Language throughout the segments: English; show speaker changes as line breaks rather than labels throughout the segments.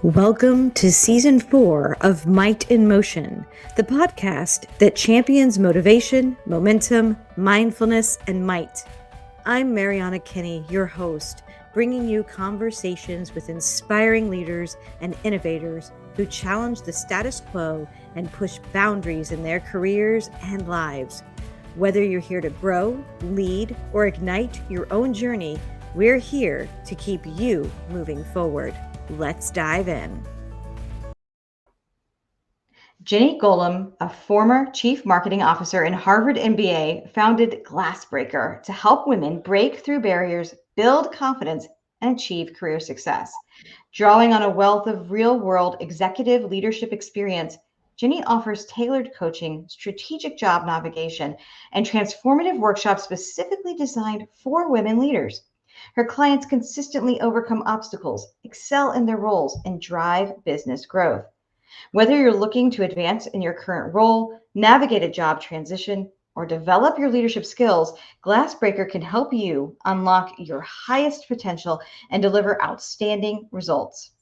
Welcome to Season 4 of Might in Motion, the podcast that champions motivation, momentum, mindfulness, and might. I'm Mariana Kinney, your host, bringing you conversations with inspiring leaders and innovators who challenge the status quo and push boundaries in their careers and lives. Whether you're here to grow, lead, or ignite your own journey, we're here to keep you moving forward. Let's dive in.
Jeni Golomb, a former chief marketing officer and Harvard MBA, founded GLASSBRKR to help women break through barriers, build confidence, and achieve career success. Drawing on a wealth of real-world executive leadership experience, Jeni offers tailored coaching, strategic job navigation, and transformative workshops specifically designed for women leaders. Her clients consistently overcome obstacles, excel in their roles, and drive business growth. Whether you're looking to advance in your current role, navigate a job transition, or develop your leadership skills, GLASSBRKR can help you unlock your highest potential and deliver outstanding results.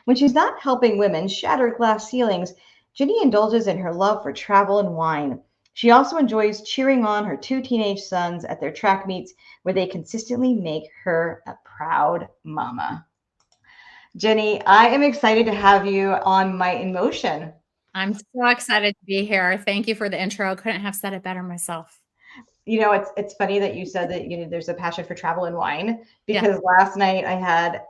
When she's not helping women shatter glass ceilings, Jeni indulges in her love for travel and wine. She also enjoys cheering on her two teenage sons at their track meets, where they consistently make her a proud mama. Jeni, I am excited to have you on Might in Motion.
I'm so excited to be here. Thank you for the intro. Couldn't have said it better myself.
You know, it's funny that you said that there's a passion for travel and wine, because last night I had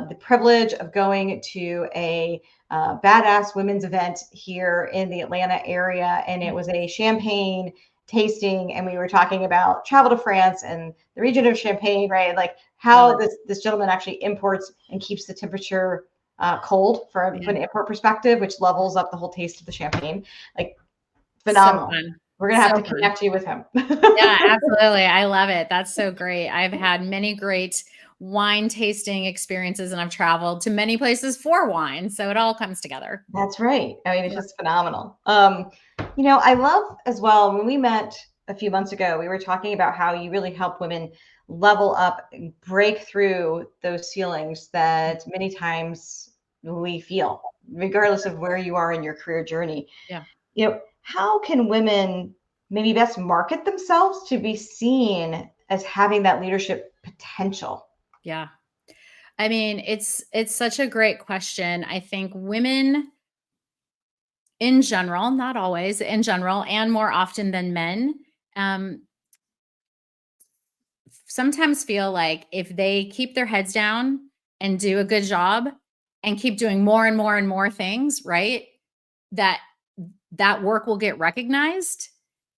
the privilege of going to a badass women's event here in the Atlanta area, and it was a champagne tasting, and we were talking about travel to France and the region of Champagne, right? Like how this gentleman actually imports and keeps the temperature cold from an import perspective, which levels up the whole taste of the champagne. Like phenomenal. So we're going to have to connect you with him.
Yeah, absolutely. I love it. That's so great. I've had many great wine tasting experiences, and I've traveled to many places for wine. So it all comes together.
That's right. I mean, it's just phenomenal. I love as well, when we met a few months ago, we were talking about how you really help women level up and break through those ceilings that many times we feel, regardless of where you are in your career journey.
Yeah.
How can women maybe best market themselves to be seen as having that leadership potential?
Yeah. I mean, it's such a great question. I think women in general, not always, in general, and more often than men, sometimes feel like if they keep their heads down and do a good job and keep doing more and more and more things, right, that work will get recognized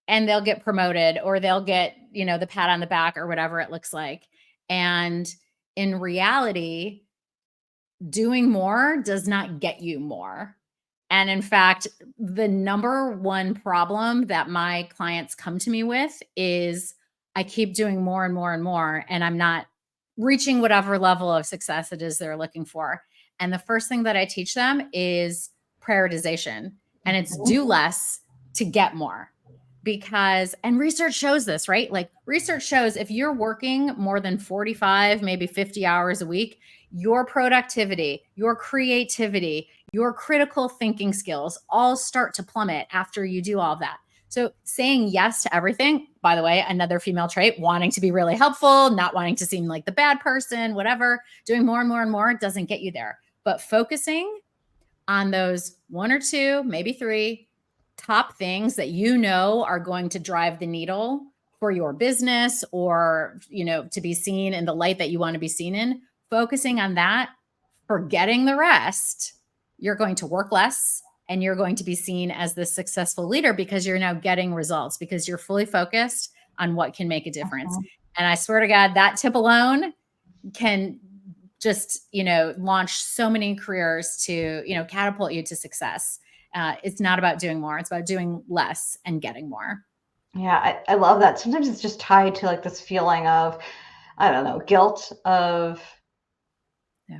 and they'll get promoted, or they'll get, the pat on the back or whatever it looks like. And in reality, doing more does not get you more. And in fact, the number one problem that my clients come to me with is I keep doing more and more and more, and I'm not reaching whatever level of success it is they're looking for. And the first thing that I teach them is prioritization, and it's do less to get more. And research shows this, right? Like research shows if you're working more than 45, maybe 50 hours a week, your productivity, your creativity, your critical thinking skills all start to plummet after you do all of that. So saying yes to everything, by the way, another female trait, wanting to be really helpful, not wanting to seem like the bad person, whatever, doing more and more and more doesn't get you there. But focusing on those one or two, maybe three top things that are going to drive the needle for your business, or, to be seen in the light that you want to be seen in, focusing on that, forgetting the rest, you're going to work less and you're going to be seen as the successful leader because you're now getting results, because you're fully focused on what can make a difference. And I swear to God, that tip alone can just, launch so many careers to, catapult you to success. It's not about doing more. It's about doing less and getting more.
Yeah, I love that. Sometimes it's just tied to like this feeling of, I don't know, guilt of,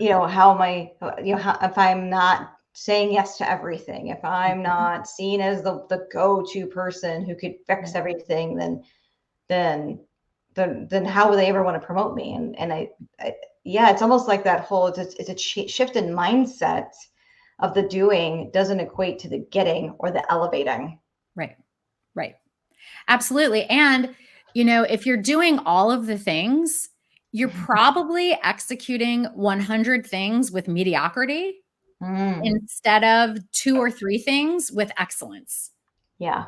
how am I, if I'm not saying yes to everything, if I'm not seen as the go-to person who could fix everything, then how will they ever want to promote me? And I it's almost like that whole, it's a shift in mindset of the doing doesn't equate to the getting or the elevating.
Right. Right. Absolutely. And, you know, if you're doing all of the things, you're probably executing 100 things with mediocrity
Mm,
instead of 2 or 3 things with excellence.
yeah.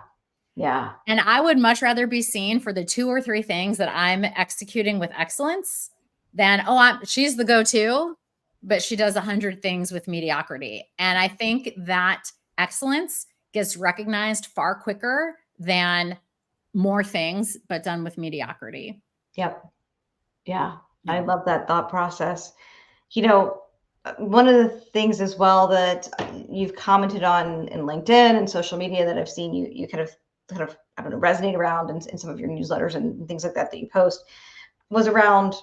Yeah.
And I would much rather be seen for the 2 or 3 things that I'm executing with excellence than, oh, she's the go-to, but she does 100 things with mediocrity. And I think that excellence gets recognized far quicker than more things, but done with mediocrity.
Yep. Yeah. I
Yeah.
love that thought process. One of the things as well that you've commented on in LinkedIn and social media that I've seen you kind of, I don't know, resonate around in some of your newsletters and things like that that you post was around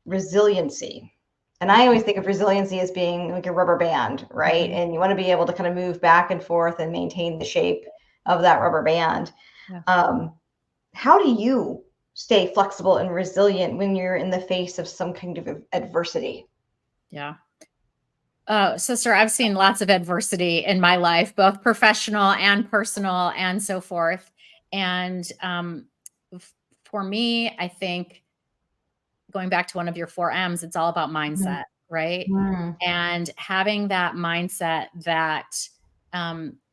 resiliency. And I always think of resiliency as being like a rubber band, right?
Mhm.
And you want to be able to kind of move back and forth and maintain the shape of that rubber band.
Yeah.
Um, how do you stay flexible and resilient when you're in the face of some kind of adversity?
Yeah. Sister, I've seen lots of adversity in my life, both professional and personal and so forth. And for me, I think going back to one of your 4 M's, it's all about mindset, right?
Mhm.
And having that mindset that,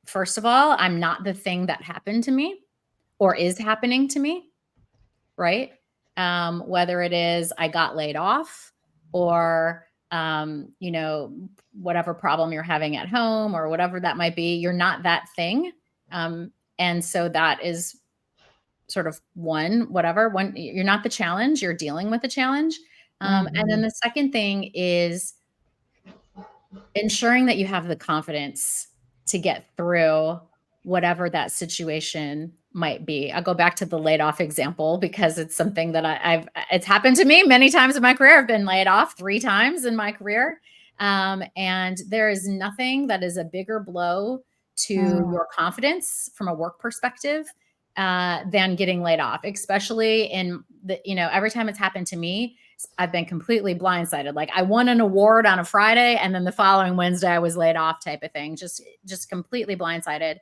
first of all, I'm not the thing that happened to me or is happening to me, right? Whether it is I got laid off or, you know, whatever problem you're having at home or whatever that might be, you're not that thing. And so that is sort of one, you're not the challenge, you're dealing with the challenge. And then
Mhm.
the second thing is ensuring that you have the confidence to get through whatever that situation might be. I'll go back to the laid off example because it's something that it's happened to me many times in my career. I've been laid off 3 times in my career. And there is nothing that is a bigger blow to
Mm.
your confidence from a work perspective than getting laid off, especially in every time it's happened to me, I've been completely blindsided. Like I won an award on a Friday and then the following Wednesday I was laid off type of thing. Just completely blindsided.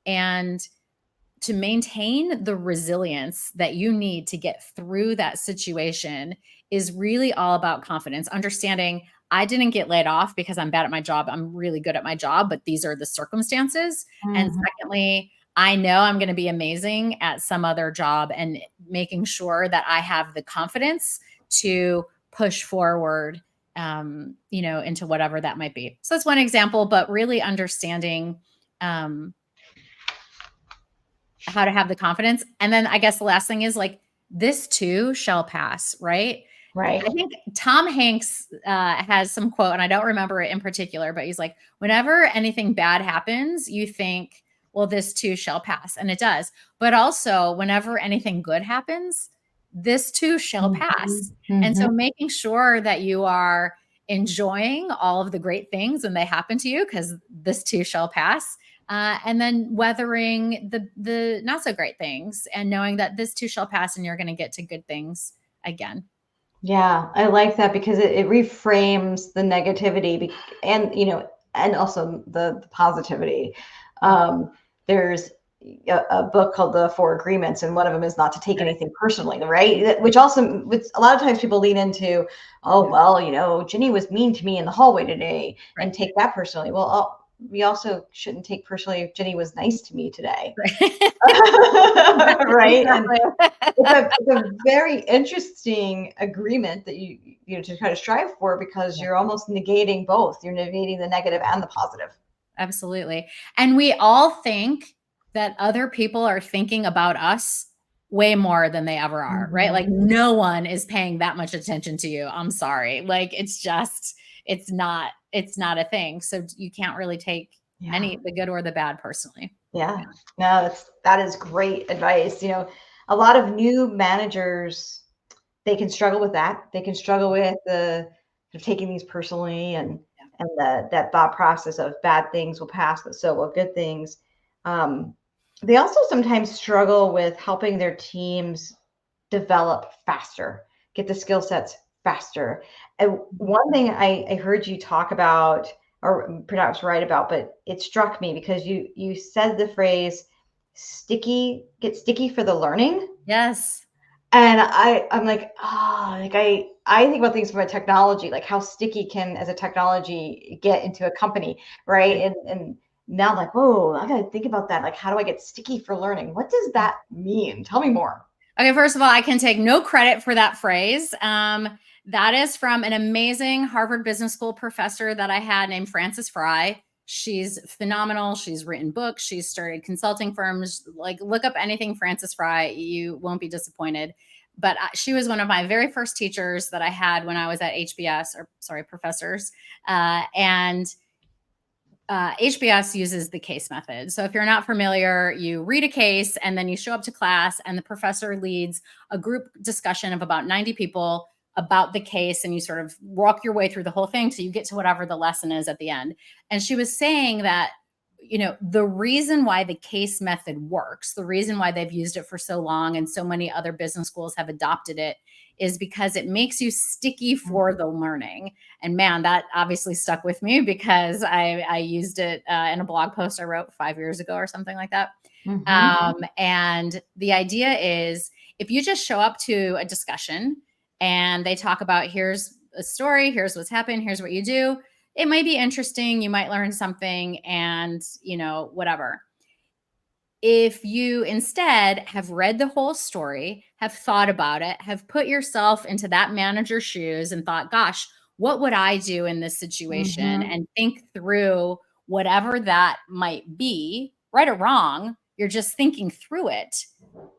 And to maintain the resilience that you need to get through that situation is really all about confidence, understanding I didn't get laid off because I'm bad at my job. I'm really good at my job, but these are the circumstances. And
Mhm.
secondly, I know I'm going to be amazing at some other job and making sure that I have the confidence to push forward into whatever that might be. So that's one example, but really understanding um, how to have the confidence. And then I guess the last thing is like, this too shall pass, right?
Right.
I think Tom Hanks has some quote, and I don't remember it in particular, but he's like, whenever anything bad happens, you think, well, this too shall pass. And it does. But also, whenever anything good happens, this too shall
Mhm.
pass. And
Mhm.
so making sure that you are enjoying all of the great things when they happen to you, because this too shall pass, and then weathering the not so great things and knowing that this too shall pass and you're going to get to good things again.
Yeah, I like that because it reframes the negativity and and also the positivity. There's a book called The Four Agreements, and one of them is not to take
Right.
anything personally, right? Which a lot of times people lean into, oh
Yeah.
well, Jenny was mean to me in the hallway today, and
Right.
take that personally. Well, we also shouldn't take personally if Jenny was nice to me today,
Right.
right? And
Exactly.
it's a very interesting agreement that to try to strive for because
Yeah.
you're almost negating both. You're negating the negative and the positive.
Absolutely. And we all think that other people are thinking about us way more than they ever are, right?
Mhm.
Like no one is paying that much attention to you. I'm sorry. Like it's not a thing. So you can't really take
Yeah.
any the good or the bad personally.
Yeah. No, that is great advice. A lot of new managers, they can struggle with that. They can struggle with the taking these personally and that thought process of bad things will pass, but so will good things. Um, they also sometimes struggle with helping their teams develop faster, get the skill sets faster. And
Mhm.
one thing I heard you talk about or perhaps write about, but it struck me because you said the phrase get sticky for the learning.
Yes.
And I'm like, like I think about things from a technology, like how sticky can as a technology get into a company, right?
Right.
And now I'm like, whoa, I gotta think about that. Like, how do I get sticky for learning? What does that mean? Tell me more.
Okay, first of all, I can take no credit for that phrase. That is from an amazing Harvard Business School professor that I had named Frances Fry. She's phenomenal. She's written books. She's started consulting firms. Like, look up anything Frances Fry, you won't be disappointed. But she was one of my very first teachers that I had when I was at HBS, or sorry, professors. And HBS uses the case method. So if you're not familiar, you read a case and then you show up to class and the professor leads a group discussion of about 90 people about the case, and you sort of walk your way through the whole thing till you get to whatever the lesson is at the end. And she was saying that, the reason why the case method works, the reason why they've used it for so long and so many other business schools have adopted it, is because it makes you sticky for the learning. And man, that obviously stuck with me because I used it in a blog post I wrote 5 years ago or something like that. And the idea is, if you just show up to a discussion and they talk about, here's a story, here's what's happened, here's what you do, it might be interesting. You might learn something and, whatever. If you instead have read the whole story, have thought about it, have put yourself into that manager's shoes and thought, gosh, what would I do in this situation? And think through whatever that might be, right or wrong, you're just thinking through it.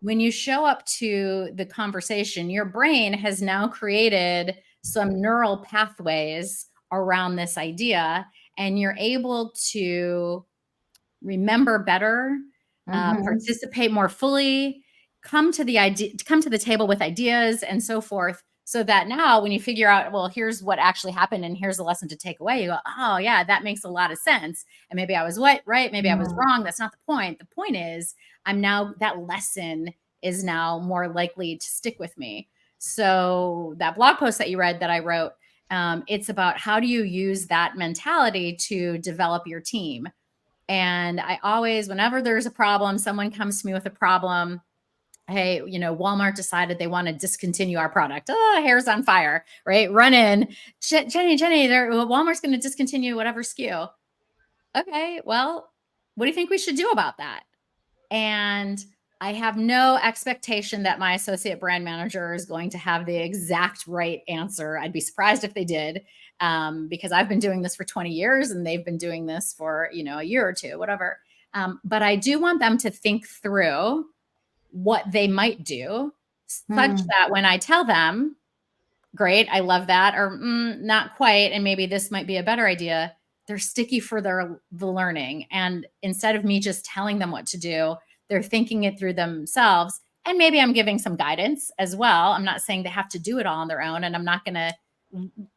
When you show up to the conversation, your brain has now created some neural pathways around this idea, and you're able to remember better, participate more fully, come to the table with ideas and so forth. So that now when you figure out, well, here's what actually happened and here's the lesson to take away, you go, oh yeah, that makes a lot of sense. And maybe I was right, maybe I was wrong. That's not the point. The point is, that lesson is now more likely to stick with me. So that blog post that you read that I wrote, it's about how do you use that mentality to develop your team. And I always, whenever there's a problem, someone comes to me with a problem. Hey, Walmart decided they want to discontinue our product. Oh, hair's on fire, right? Run in. Jeni, Walmart's going to discontinue whatever SKU. Okay, well, what do you think we should do about that? And I have no expectation that my associate brand manager is going to have the exact right answer. I'd be surprised if they did, because I've been doing this for 20 years and they've been doing this for, a year or two, whatever. But I do want them to think through what they might do, such that when I tell them, great, I love that, or not quite, and maybe this might be a better idea, they're sticky for the learning. And instead of me just telling them what to do, they're thinking it through themselves. And maybe I'm giving some guidance as well. I'm not saying they have to do it all on their own, and I'm not going to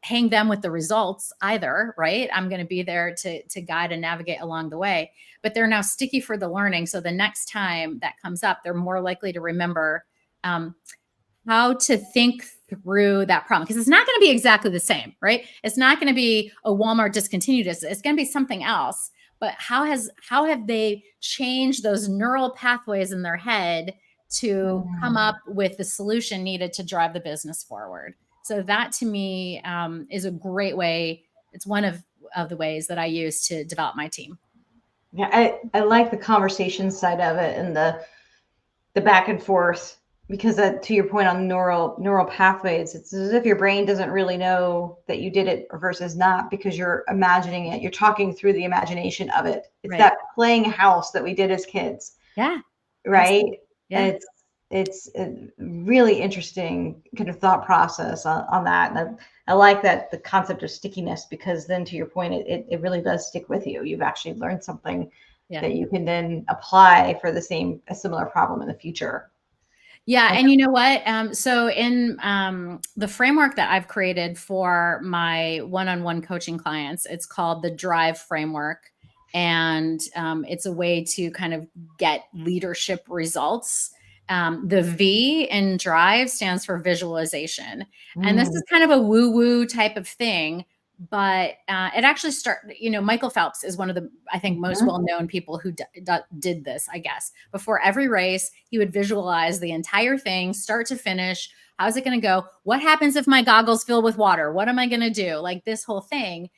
hang them with the results either, right? I'm going to be there to guide and navigate along the way. But they're now sticky for the learning. So the next time that comes up, they're more likely to remember how to think through that problem, because it's not going to be exactly the same, right? It's not going to be a Walmart discontinued. It's going to be something else. But how have they changed those neural pathways in their head to come up with the solution needed to drive the business forward? So that to me is a great way. It's one of the ways that I use to develop my team.
Yeah, I like the conversation side of it and the back and forth, because to your point on neural pathways, it's as if your brain doesn't really know that you did it versus not, because you're imagining it. You're talking through the imagination of it. It's
Right.
that playing house that we did as kids.
Yeah.
Right.
Yeah.
It's a really interesting kind of thought process on that. And I like that, the concept of stickiness, because then to your point, it really does stick with you. You've actually learned something that you can then apply for a similar problem in the future.
Yeah. And you know what? So in the framework that I've created for my one-on-one coaching clients, it's called the Drive Framework. And it's a way to kind of get leadership results. The V in Drive stands for visualization. And this is kind of a woo-woo type of thing, But it actually Michael Phelps is one of the, I think, most well-known people who did this, I guess. Before every race, he would visualize the entire thing, start to finish. How's it going to go? What happens if my goggles fill with water? What am I going to do? Like this whole thing.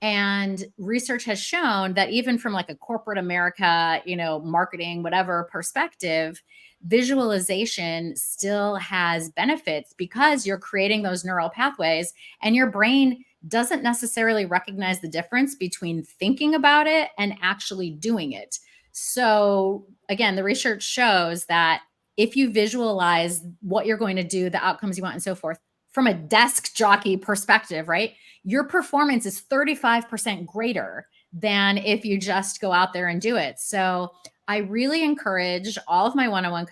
And research has shown that even from like a corporate America, marketing, whatever perspective, visualization still has benefits because you're creating those neural pathways and your brain doesn't necessarily recognize the difference between thinking about it and actually doing it. So again, the research shows that if you visualize what you're going to do, the outcomes you want and so forth, from a desk jockey perspective, right? Your performance is 35% greater than if you just go out there and do it. So I really encourage all of my one-on-one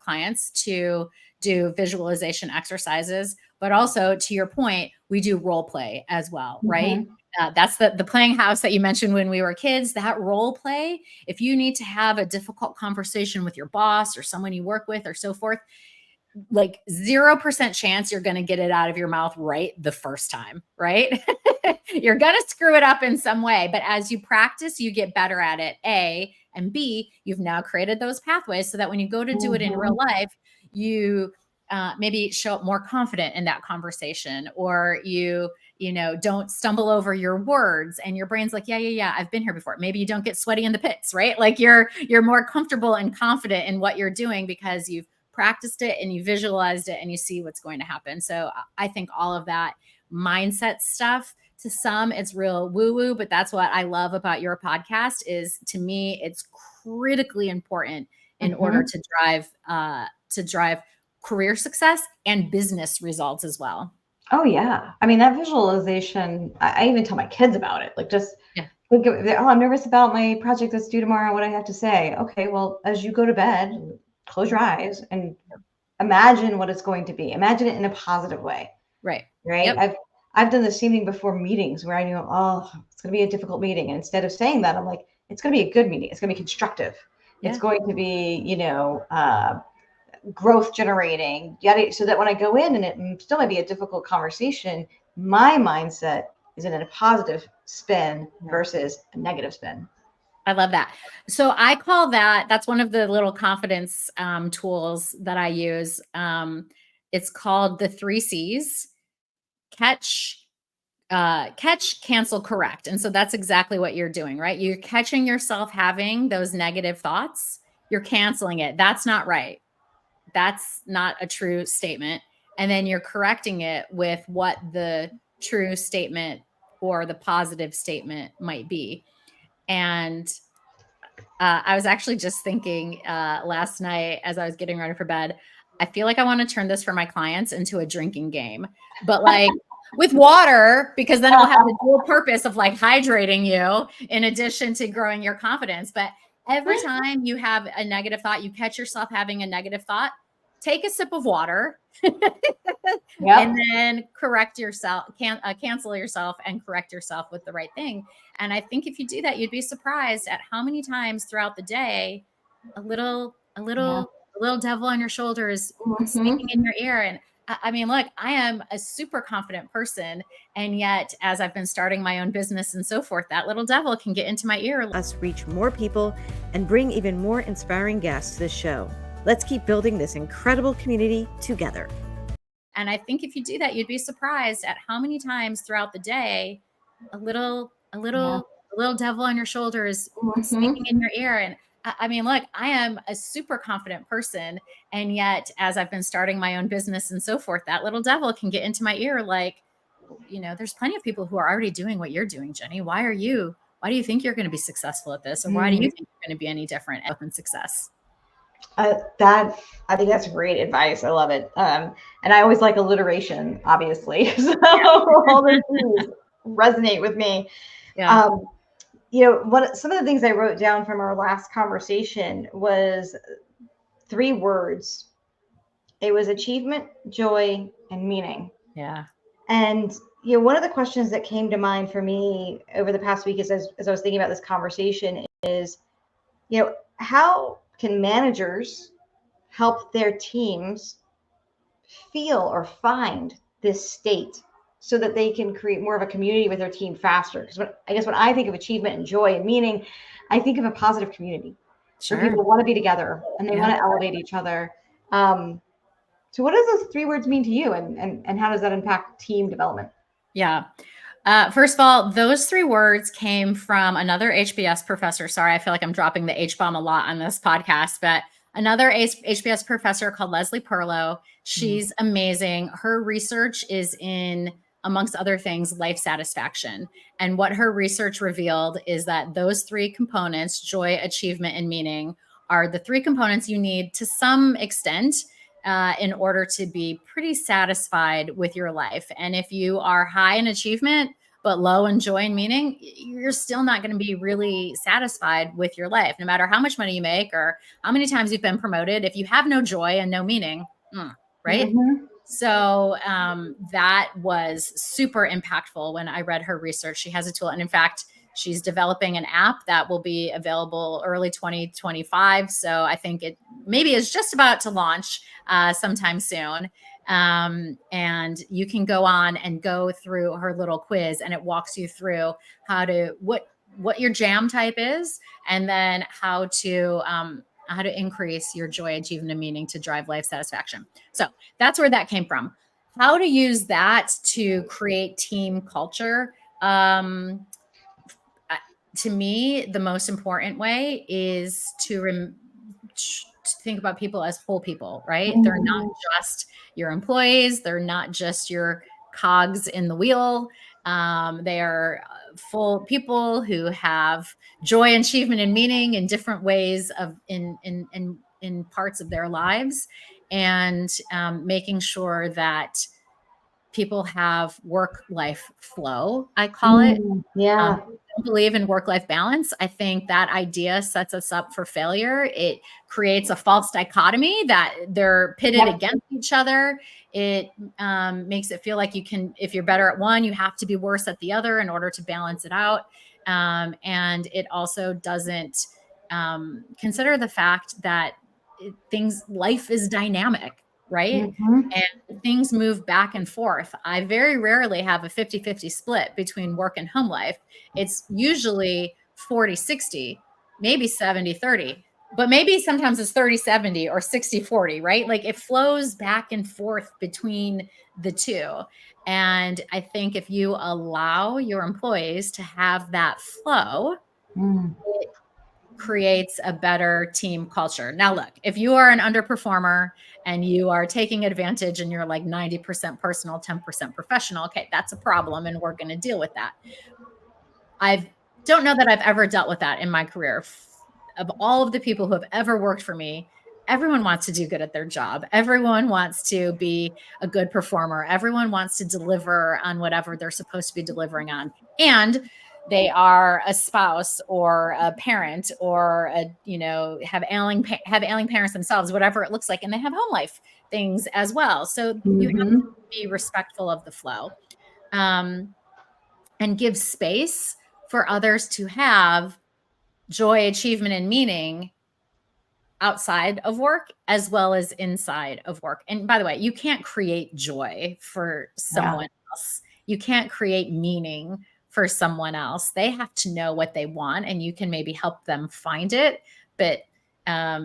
clients to do visualization exercises, but also to your point, we do role play as well, right? That's the playing house that you mentioned when we were kids, that role play. If you need to have a difficult conversation with your boss or someone you work with or so forth, like 0% chance you're going to get it out of your mouth right the first time, right? You're going to screw it up in some way, but as you practice, you get better at it, A, and B, you've now created those pathways so that when you go to do it in real life, you maybe show up more confident in that conversation, or you don't stumble over your words and your brain's like, yeah, I've been here before. Maybe you don't get sweaty in the pits, right? Like you're more comfortable and confident in what you're doing because you've practiced it and you visualized it and you see what's going to happen. So I think all of that mindset stuff, to some it's real woo-woo, but that's what I love about your podcast is, to me, it's critically important in order to drive career success and business results as well.
Oh yeah. I mean, that visualization, I even tell my kids about it. Like just, I'm nervous about my project that's due tomorrow. What I have to say. Okay, well, as you go to bed, close your eyes and imagine what it's going to be. Imagine it in a positive way.
Right.
Right.
Yep.
I've done the same thing before meetings where I knew, it's going to be a difficult meeting. And instead of saying that, I'm like, it's going to be a good meeting. It's going to be constructive. Yeah. It's going to be, growth generating, so that when I go in and it still might be a difficult conversation, my mindset is in a positive spin versus a negative spin.
I love that. So I call that's one of the little confidence tools that I use. It's called the 3 C's: catch, cancel, correct. And so that's exactly what you're doing, right? You're catching yourself having those negative thoughts. You're canceling it. That's not right. That's not a true statement. And then you're correcting it with what the true statement or the positive statement might be. And I was actually just thinking last night as I was getting ready for bed, I feel like I want to turn this for my clients into a drinking game, but like with water, because then it will have the dual purpose of like hydrating you in addition to growing your confidence. But every time you have a negative thought, you catch yourself having a negative thought, take a sip of water and then correct yourself, cancel yourself and correct yourself with the right thing. And I think if you do that, you'd be surprised at how many times throughout the day, a little devil on your shoulder is speaking in your ear. And I mean, look, I am a super confident person. And yet, as I've been starting my own business and so forth, that little devil can get into my ear.
Us reach more people and bring even more inspiring guests to the show. Let's keep building this incredible community together.
And I think if you do that, you'd be surprised at how many times throughout the day, a little devil on your shoulder is speaking in your ear. And I mean, look, I am a super confident person. And yet, as I've been starting my own business and so forth, that little devil can get into my ear. Like, there's plenty of people who are already doing what you're doing, Jeni. Why do you think you're going to be successful at this? Or why do you think you're going to be any different in success?
I think that's great advice. I love it. And I always like alliteration, obviously. So all those things resonate with me.
Yeah.
Some of the things I wrote down from our last conversation was 3 words. It was achievement, joy, and meaning.
Yeah.
And one of the questions that came to mind for me over the past week as I was thinking about this conversation is, how can managers help their teams feel or find this state so that they can create more of a community with their team faster. Because when I think of achievement and joy and meaning, I think of a positive community where people want to be together and they want to elevate each other. So what does those 3 words mean to you, and how does that impact team development?
Yeah. First of all, those 3 words came from another HBS professor. Sorry, I feel like I'm dropping the H-bomb a lot on this podcast, but another HBS professor called Leslie Perlow. She's amazing. Her research is in, amongst other things, life satisfaction. And what her research revealed is that those 3 components, joy, achievement, and meaning, are the 3 components you need to some extent in order to be pretty satisfied with your life. And if you are high in achievement, but low in joy and meaning, you're still not going to be really satisfied with your life, no matter how much money you make or how many times you've been promoted. If you have no joy and no meaning, right?
Mm-hmm.
So that was super impactful when I read her research. She has a tool. And in fact, she's developing an app that will be available early 2025. So I think it maybe is just about to launch sometime soon. And you can go on and go through her little quiz, and it walks you through what your jam type is, and then how to increase your joy, achievement, and meaning to drive life satisfaction. So that's where that came from. How to use that to create team culture. To me, the most important way is to think about people as whole people, right?
Mm-hmm.
They're not just your employees. They're not just your cogs in the wheel. They are full people who have joy, achievement, and meaning in different ways in parts of their lives, and making sure that people have work-life flow, I call it.
Yeah.
I don't believe in work-life balance. I think that idea sets us up for failure. It creates a false dichotomy that they're pitted against each other. It makes it feel like if you're better at one, you have to be worse at the other in order to balance it out. And it also doesn't consider the fact that life is dynamic, right?
Mm-hmm.
And things move back and forth. I very rarely have a 50-50 split between work and home life. It's usually 40-60, maybe 70-30, but maybe sometimes it's 30-70 or 60-40, right? Like it flows back and forth between the two. And I think if you allow your employees to have that flow, it creates a better team culture. Now, look, if you are an underperformer and you are taking advantage and you're like 90% personal, 10% professional, okay, that's a problem, and we're going to deal with that. I don't know that I've ever dealt with that in my career. Of all of the people who have ever worked for me, everyone wants to do good at their job. Everyone wants to be a good performer. Everyone wants to deliver on whatever they're supposed to be delivering on. And they are a spouse or a parent or have ailing parents themselves, whatever it looks like, and they have home life things as well. So you have to be respectful of the flow, and give space for others to have joy, achievement, and meaning outside of work as well as inside of work. And by the way, you can't create joy for someone else. You can't create meaning for someone else. They have to know what they want, and you can maybe help them find it, but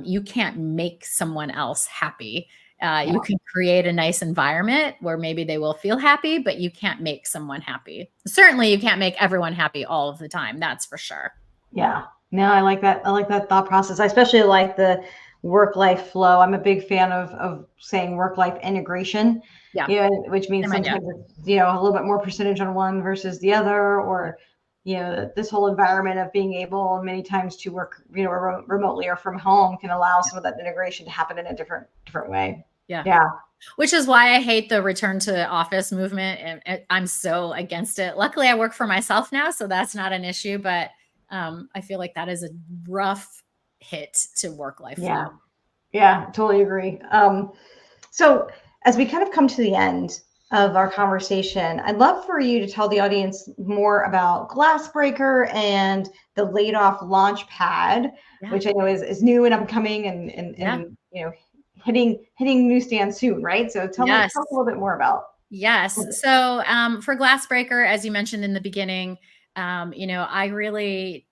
you can't make someone else happy. You can create a nice environment where maybe they will feel happy, but you can't make someone happy. Certainly you can't make everyone happy all of the time. That's for sure.
Yeah. No, I like that. I like that thought process. I especially like the work-life flow. I'm a big fan of saying work-life integration. Yeah. Which means sometimes it's, a little bit more percentage on one versus the other, or, this whole environment of being able many times to work, remotely or from home can allow some of that integration to happen in a different way. Yeah.
Which is why I hate the return to office movement, and I'm so against it. Luckily, I work for myself now, so that's not an issue, but I feel like that is a rough hit to work-life flow.
Yeah, totally agree. So as we kind of come to the end of our conversation, I'd love for you to tell the audience more about GLASSBRKR and the Laid Off Launch Pad, which I know is new and upcoming and hitting newsstands soon, right? So tell us a little bit more about.
Yes. So for Glassbreaker, as you mentioned in the beginning, I really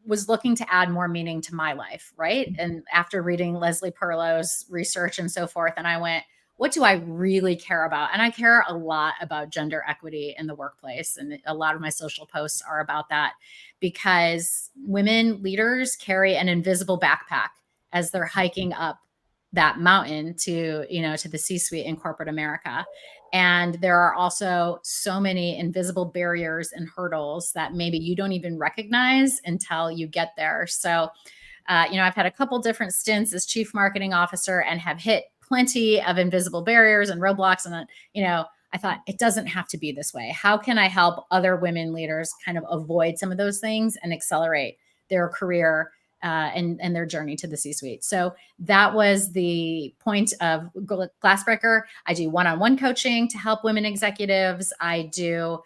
was looking to add more meaning to my life, right? And after reading Leslie Perlow's research and so forth, and I went, what do I really care about? And I care a lot about gender equity in the workplace. And a lot of my social posts are about that because women leaders carry an invisible backpack as they're hiking up that mountain to the C-suite in corporate America. And there are also so many invisible barriers and hurdles that maybe you don't even recognize until you get there. So, I've had a couple different stints as chief marketing officer and have hit plenty of invisible barriers and roadblocks. And, I thought it doesn't have to be this way. How can I help other women leaders kind of avoid some of those things and accelerate their career and their journey to the C-suite? So that was the point of Glassbreaker. I do one-on-one coaching to help women executives. I do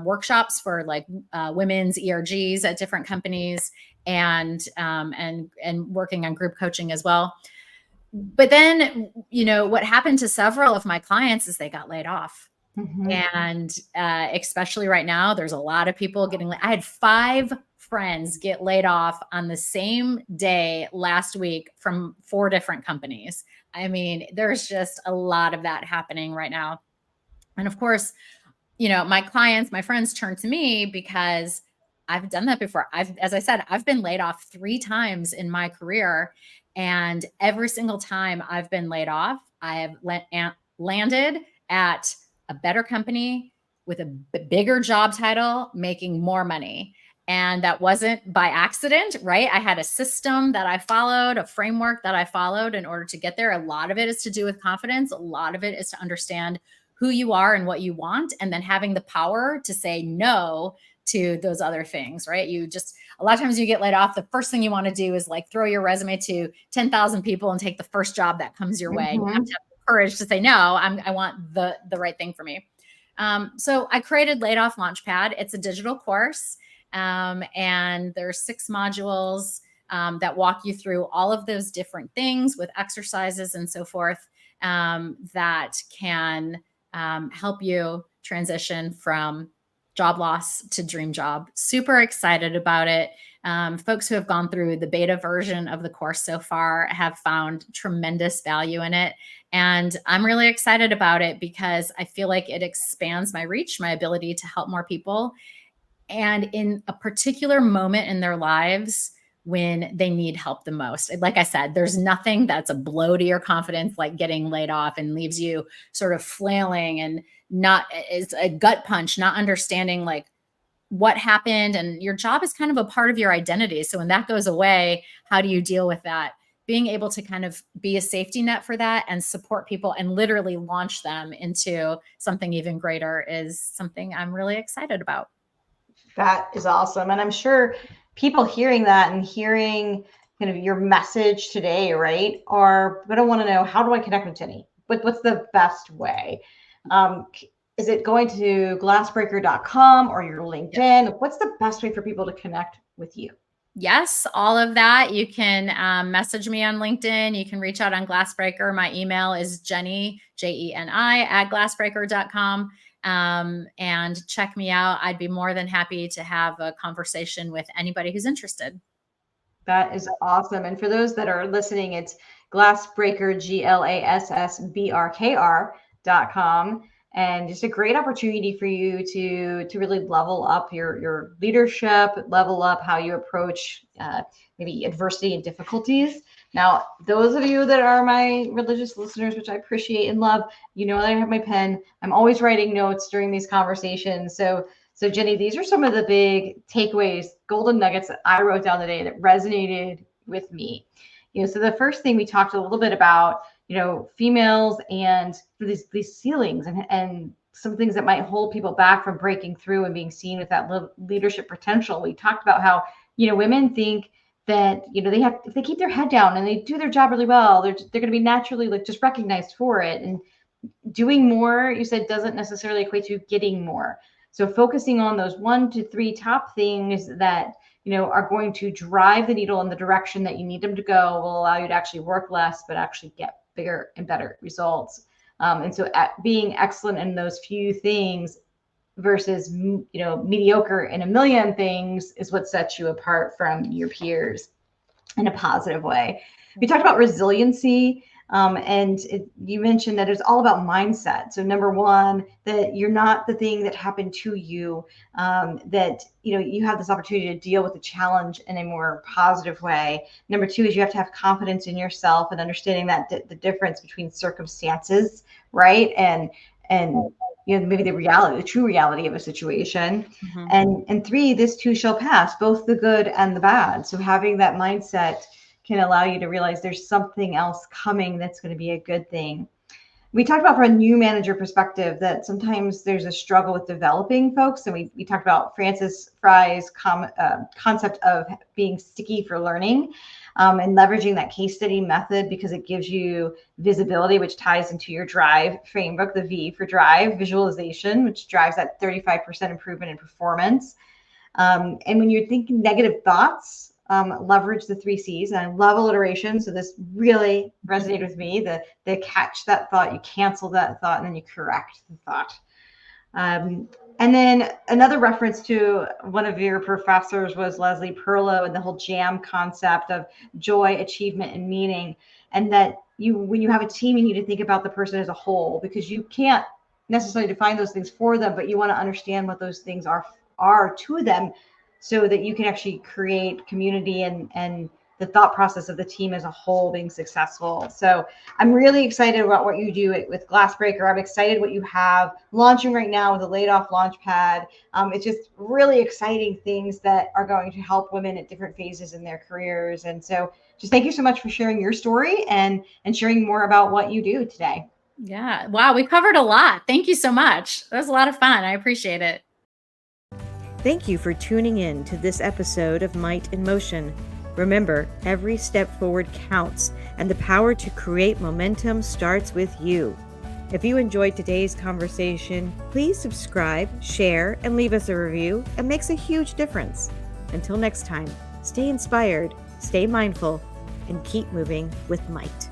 workshops for like women's ERGs at different companies, and working on group coaching as well. But then, what happened to several of my clients is they got laid off. And especially right now, there's a lot of people getting, I had 5 friends get laid off on the same day last week from 4 different companies. I mean, there's just a lot of that happening right now. And of course, my clients, my friends turn to me because I've done that before. As I said, I've been laid off 3 times in my career. And every single time I've been laid off, I have landed at a better company with a bigger job title, making more money. And that wasn't by accident, right? I had a system that I followed, a framework that I followed in order to get there. A lot of it is to do with confidence. A lot of it is to understand who you are and what you want, and then having the power to say no to those other things, right? A lot of times you get laid off, the first thing you want to do is like throw your resume to 10,000 people and take the first job that comes your way. You have to have the courage to say, no, I want the right thing for me. So I created Laid Off Launchpad. It's a digital course. And there's 6 modules that walk you through all of those different things with exercises and so forth that can help you transition from job loss to dream job. Super excited about it. Folks who have gone through the beta version of the course so far have found tremendous value in it. And I'm really excited about it because I feel like it expands my reach, my ability to help more people. And in a particular moment in their lives when they need help the most. Like I said, there's nothing that's a blow to your confidence like getting laid off and leaves you sort of flailing and it's a gut punch, not understanding like what happened. And your job is kind of a part of your identity. So when that goes away, how do you deal with that? Being able to kind of be a safety net for that and support people and literally launch them into something even greater is something I'm really excited about.
That is awesome. And I'm sure people hearing that and hearing kind of your message today, right, are going to want to know, how do I connect with Jeni? What's the best way? Is it going to glassbreaker.com or your LinkedIn? Yep. What's the best way for people to connect with you?
Yes, all of that. You can message me on LinkedIn. You can reach out on Glassbreaker. My email is Jeni, Jeni, at glassbreaker.com. And check me out. I'd be more than happy to have a conversation with anybody who's interested.
That is awesome. And for those that are listening, it's Glassbreaker, GLASSBRKR.com. And just a great opportunity for you to really level up your leadership, level up how you approach maybe adversity and difficulties. Now, those of you that are my religious listeners, which I appreciate and love, you know that I have my pen. I'm always writing notes during these conversations. So Jeni, these are some of the big takeaways, golden nuggets that I wrote down today that resonated with me. So the first thing we talked a little bit about, females and these ceilings and some things that might hold people back from breaking through and being seen with that leadership potential. We talked about how, women think that, if they keep their head down and they do their job really well, they're going to be naturally like just recognized for it. And doing more, you said, doesn't necessarily equate to getting more. So focusing on those 1 to 3 top things that, are going to drive the needle in the direction that you need them to go will allow you to actually work less, but actually get bigger and better results. And so being excellent in those few things versus, mediocre in a million things is what sets you apart from your peers in a positive way. We talked about resiliency, and you mentioned that it's all about mindset. So number one, that you're not the thing that happened to you, that you have this opportunity to deal with the challenge in a more positive way. Number two is you have to have confidence in yourself and understanding that the difference between circumstances, right, and maybe the true reality of a situation. And three, this too shall pass, both the good and the bad. So having that mindset can allow you to realize there's something else coming that's going to be a good thing. We talked about, from a new manager perspective, that sometimes there's a struggle with developing folks. And we talked about Francis Fry's concept of being sticky for learning, and leveraging that case study method, because it gives you visibility, which ties into your drive framework, the V for drive, visualization, which drives that 35% improvement in performance. And when you're thinking negative thoughts, leverage the 3 C's. And I love alliteration, so this really resonated with me. The catch that thought, you cancel that thought, and then you correct the thought. And then another reference to one of your professors was Leslie Perlow, and the whole JAM concept of joy, achievement, and meaning. And that when you have a team, you need to think about the person as a whole, because you can't necessarily define those things for them, but you want to understand what those things are to them, so that you can actually create community and the thought process of the team as a whole being successful. So I'm really excited about what you do with GLASSBRKR. I'm excited what you have launching right now with the Laid Off Launchpad. It's just really exciting things that are going to help women at different phases in their careers. And so just thank you so much for sharing your story and sharing more about what you do today.
Yeah. Wow. We covered a lot. Thank you so much. That was a lot of fun. I appreciate it.
Thank you for tuning in to this episode of Might in Motion. Remember, every step forward counts, and the power to create momentum starts with you. If you enjoyed today's conversation, please subscribe, share, and leave us a review. It makes a huge difference. Until next time, stay inspired, stay mindful, and keep moving with might.